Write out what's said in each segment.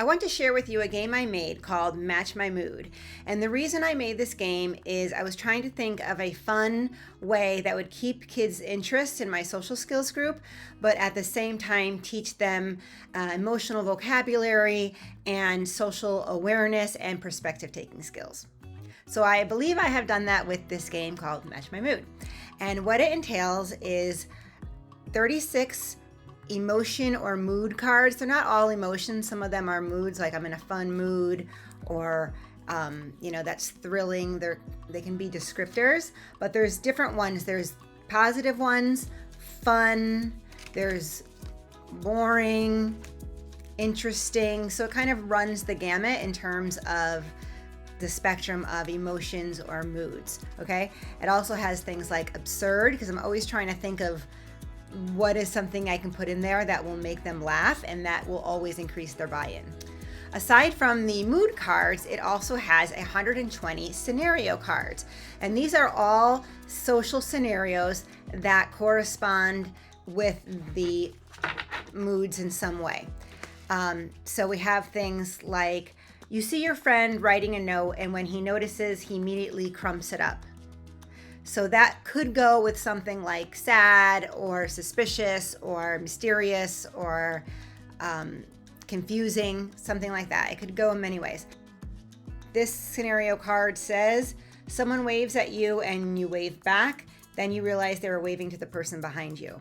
want to share with you a game I made called Match My Mood. And the reason I made this game is I was trying to think of a fun way that would keep kids' interest in my social skills group, but at the same time teach them emotional vocabulary and social awareness and perspective taking skills. So I believe I have done that with this game called Match My Mood. And what it entails is 36 emotion or mood cards. They're not all emotions. Some of them are moods, like I'm in a fun mood, or that's thrilling. They can be descriptors, but there's different ones. There's positive ones, fun, there's boring, interesting. So it kind of runs the gamut in terms of the spectrum of emotions or moods. Okay. It also has things like absurd, because I'm always trying to think of what is something I can put in there that will make them laugh, and that will always increase their buy-in. Aside from the mood cards, it also has 120 scenario cards. And these are all social scenarios that correspond with the moods in some way. So we have things like, you see your friend writing a note, and when he notices, he immediately crumps it up. So that could go with something like sad or suspicious or mysterious or confusing, something like that. It could go in many ways. This scenario card says, someone waves at you and you wave back, then you realize they were waving to the person behind you.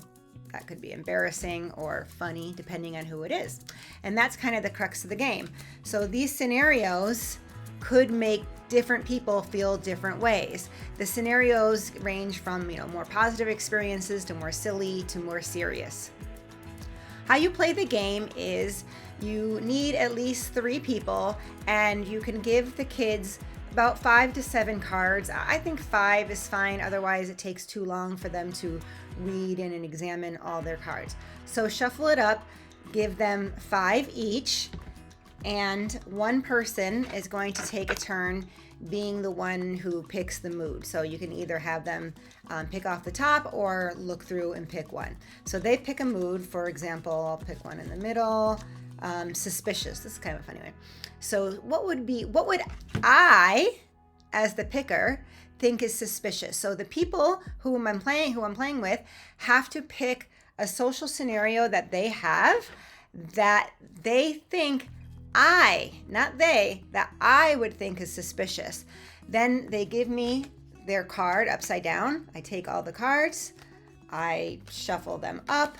That could be embarrassing or funny, depending on who it is. And that's kind of the crux of the game. So these scenarios could make different people feel different ways. The scenarios range from, more positive experiences to more silly to more serious. How you play the game is you need at least 3 people, and you can give the kids about 5 to 7 cards. I think 5 is fine. Otherwise, it takes too long for them to read and examine all their cards. So shuffle it up, give them 5 each, and one person is going to take a turn being the one who picks the mood. So you can either have them pick off the top or look through and pick one. So they pick a mood. For example, I'll pick one in the middle. Suspicious. This is kind of a funny way. So what would I, as the picker, think is suspicious? So the people who I'm playing with have to pick a social scenario that they have that they think that I would think is suspicious. Then they give me their card upside down. I take all the cards, I shuffle them up.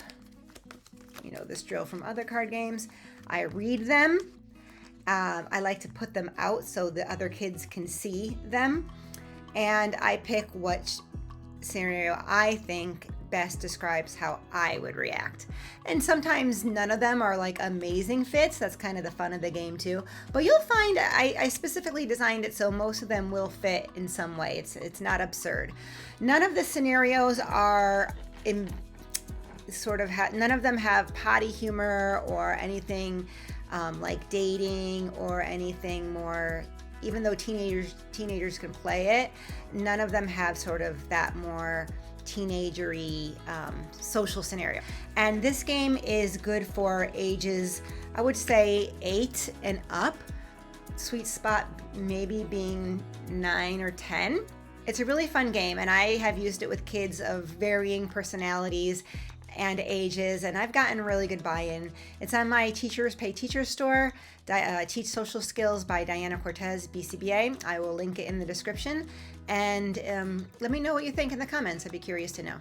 This drill from other card games. I read them. I like to put them out so the other kids can see them. And I pick what scenario I think best describes how I would react. And sometimes none of them are like amazing fits. That's kind of the fun of the game too. But you'll find I specifically designed it so most of them will fit in some way. It's not absurd. None of the scenarios are none of them have potty humor or anything like dating or anything more. Even though teenagers can play it, none of them have sort of that more teenagery social scenario. And this game is good for ages, I would say 8 and up. Sweet spot maybe being 9 or 10. It's a really fun game, and I have used it with kids of varying personalities and ages, and I've gotten really good buy-in. It's on my Teachers Pay Teachers store, Teach Social Skills by Diana Cortez, BCBA. I will link it in the description, and let me know what you think in the comments. I'd be curious to know.